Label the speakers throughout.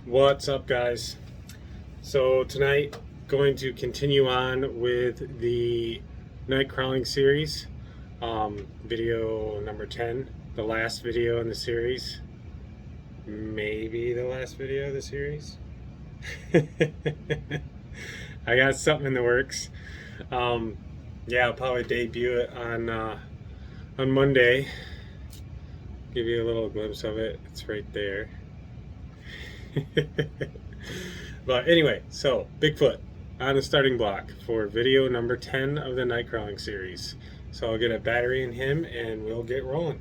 Speaker 1: What's up, guys? So tonight, going to continue on with the night crawling series, video number 10, the last video in the series, maybe the last video of the series. I got something in the works. Yeah, I'll probably debut it on Monday. Give you a little glimpse of it. It's right there. But anyway, so Bigfoot on the starting block for video number 10 of the night crawling series. So I'll get a battery in him and we'll get rolling.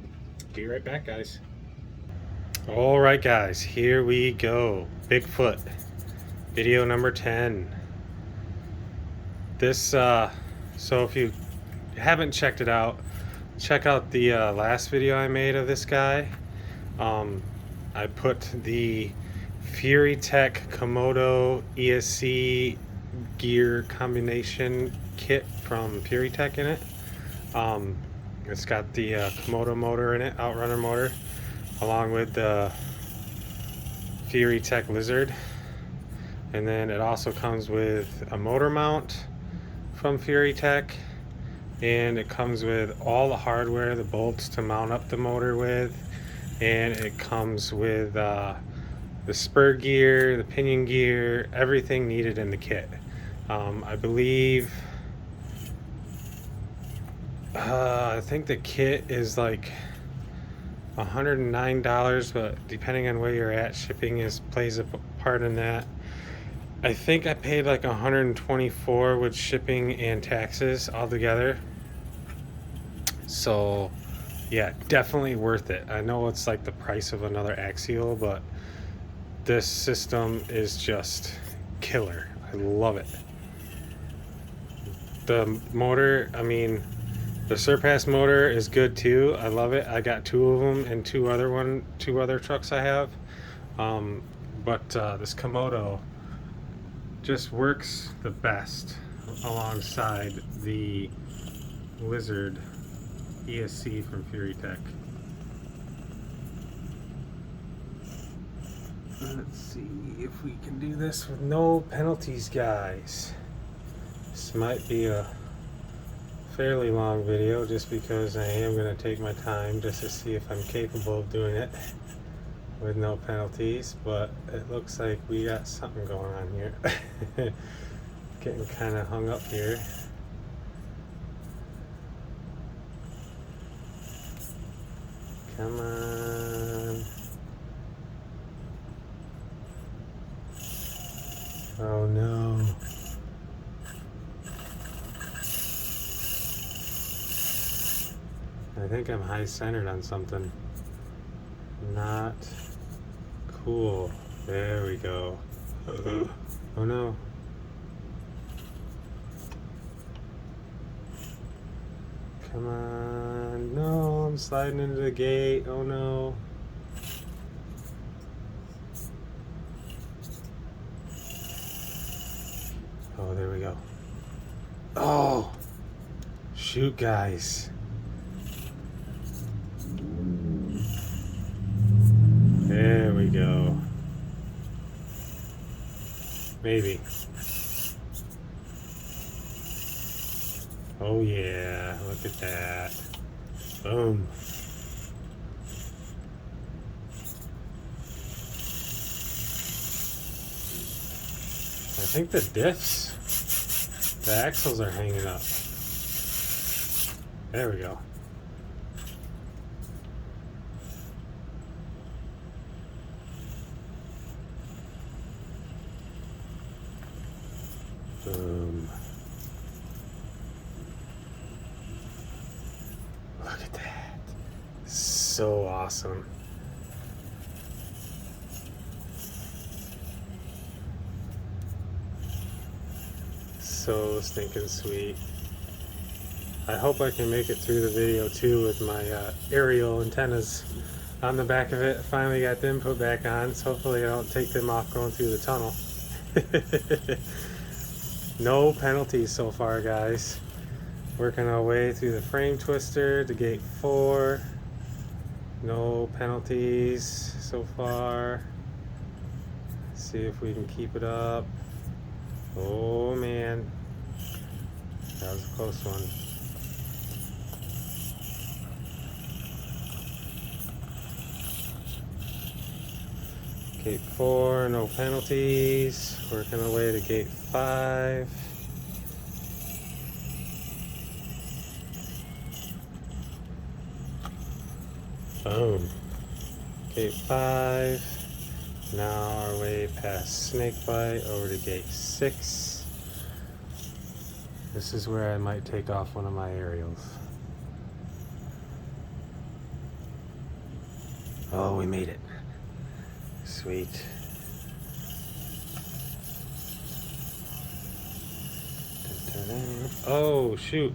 Speaker 1: Be right back, guys. All right, guys, here we go. Bigfoot video number 10. This so if you haven't checked it out, check out the last video I made of this guy. I put the Furitek Komodo ESC gear combination kit from Furitek in it. It's got the Komodo motor in it, outrunner motor, along with the Furitek Lizard. And then it also comes with a motor mount from Furitek, and it comes with all the hardware, the bolts to mount up the motor with, and it comes with the spur gear, the pinion gear, everything needed in the kit. I believe I think the kit is like $109, but depending on where you're at, shipping plays a part in that. I think I paid like $124 with shipping and taxes altogether. So yeah, definitely worth it. I know it's like the price of another axial, but this system is just killer. I love it. The motor, I mean, the Surpass motor is good too. I love it. I got two of them and two other trucks I have. But this Komodo just works the best alongside the Lizard ESC from Furitek. Let's see if we can do this with no penalties, guys. This might be a fairly long video just because I am going to take my time just to see if I'm capable of doing it with no penalties, but it looks like we got something going on here. Getting kind of hung up here. Come on. Oh no. I think I'm high centered on something. Not cool. There we go. Oh no. Come on. No, I'm sliding into the gate. Oh no. Oh, there we go. Oh, shoot, guys. There we go. Maybe. Oh yeah, look at that. Boom. I think the diffs, the axles are hanging up. There we go. Boom. Look at that. So awesome. So stinking sweet. I hope I can make it through the video too with my aerial antennas on the back of it. I finally got them put back on, so hopefully I don't take them off going through the tunnel. No penalties so far, guys. Working our way through the frame twister to gate 4. No penalties so far. See if we can keep it up. Oh man, that was a close one. Gate 4, no penalties. Working our way to gate 5. Boom. Gate 5. Now our way past Snakebite over to gate 6. This is where I might take off one of my aerials. Oh, we made it. Sweet. Oh, shoot.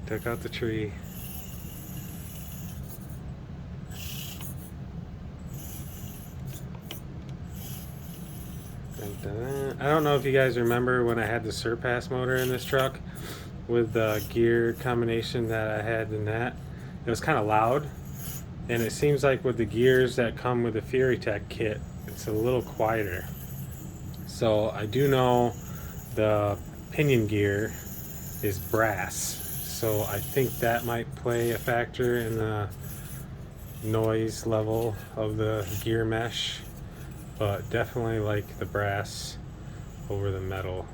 Speaker 1: Took out the tree. I don't know if you guys remember when I had the surpass motor in this truck with the gear combination that I had in that. It was kind of loud, and it seems like with the gears that come with the Furitek kit, it's a little quieter. So I do know the pinion gear is brass, so I think that might play a factor in the noise level of the gear mesh, but definitely like the brass over the metal.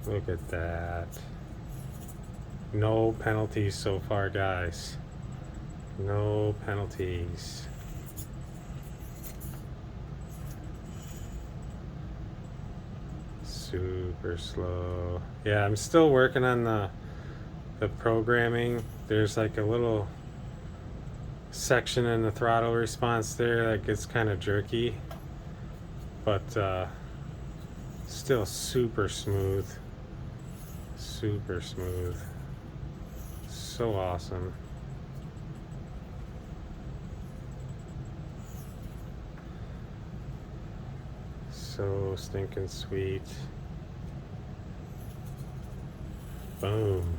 Speaker 1: Look at that. No penalties so far, guys. No penalties. Super slow. Yeah, I'm still working on the programming. There's like a little section in the throttle response there that gets kind of jerky, but still super smooth. Super smooth. So awesome. So stinking sweet. Boom.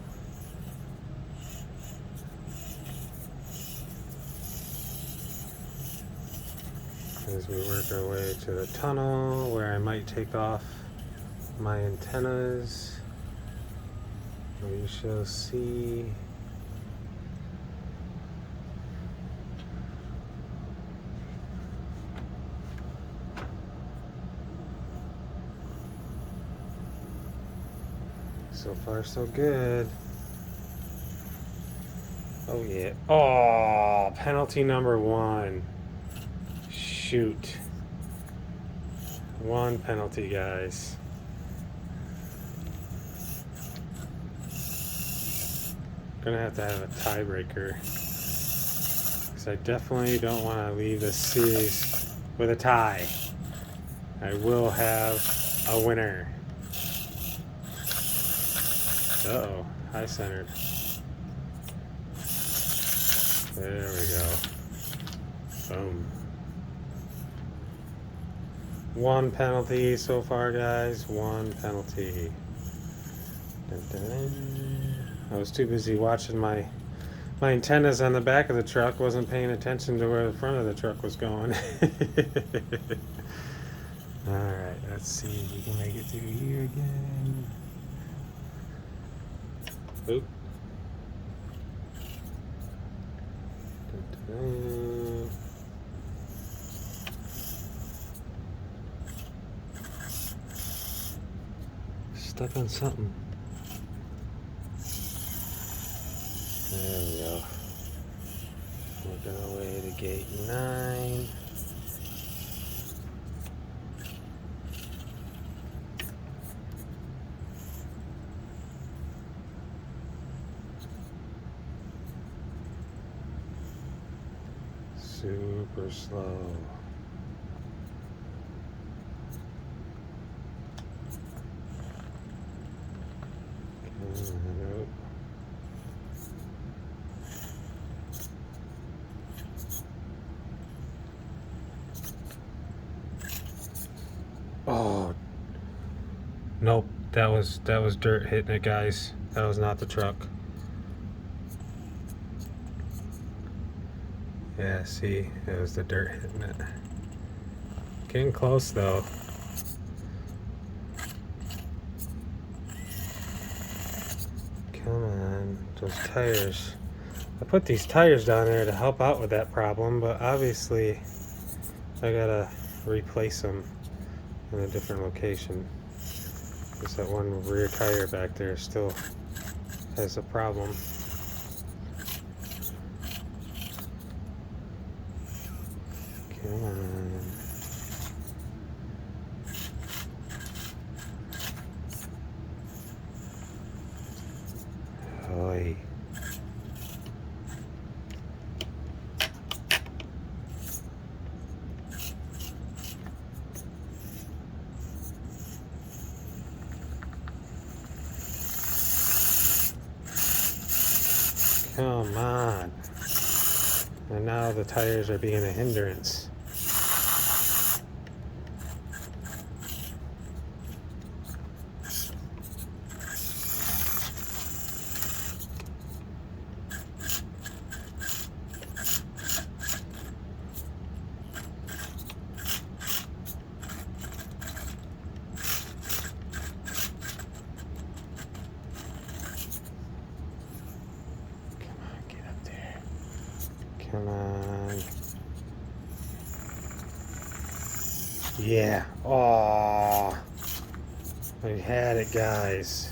Speaker 1: As we work our way to the tunnel where I might take off my antennas, we shall see. So far, so good. Oh, yeah. Oh, penalty number 1. Shoot. 1 penalty, guys. Gonna have to have a tiebreaker, because I definitely don't want to leave this series with a tie. I will have a winner. Uh-oh, high centered. There we go. Boom. 1 penalty so far, guys. 1 penalty. Dun, dun, dun. I was too busy watching my antennas on the back of the truck. Wasn't paying attention to where the front of the truck was going. Alright, let's see if we can make it through here again. Oop. Stuck on something. There we go. Working our way to gate 9. Super slow. Nope. Oh, nope. That was dirt hitting it, guys. That was not the truck. Yeah, see, it was the dirt hitting it. Getting close though. Come on, those tires. I put these tires down there to help out with that problem, but obviously I gotta replace them in a different location. Because that one rear tire back there still has a problem. Come on. Oi. Come on. And now the tires are being a hindrance. Come on. Yeah. Oh, I had it, guys.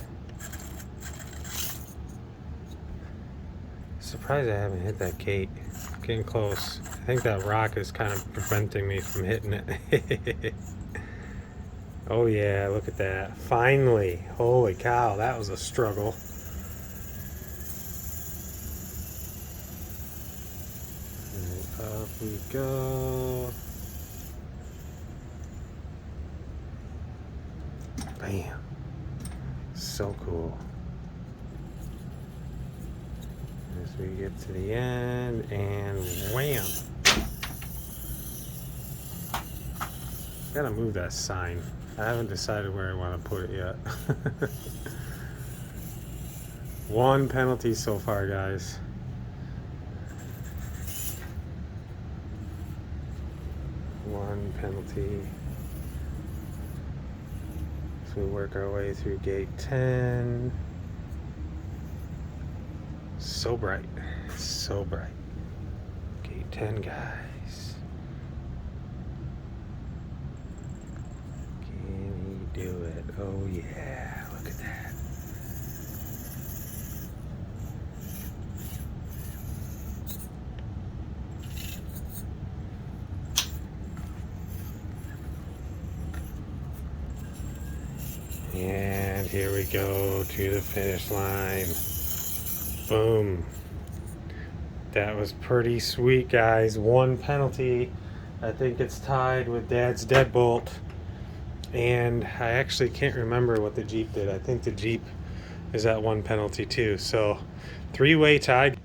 Speaker 1: Surprised I haven't hit that gate. Getting close. I think that rock is kind of preventing me from hitting it. Oh yeah, look at that. Finally. Holy cow, that was a struggle. And up we go. Bam. So cool. As we get to the end, and wham. Gotta move that sign. I haven't decided where I want to put it yet. One penalty so far, guys. One penalty. So we work our way through gate 10. So bright. So bright. Gate 10, guys. Can he do it? Oh yeah, look at that. And here we go to the finish line. Boom. That was pretty sweet, guys. One penalty. I think it's tied with Dad's Deadbolt. And I actually can't remember what the Jeep did. I think the Jeep is at one penalty too. So, three-way tie.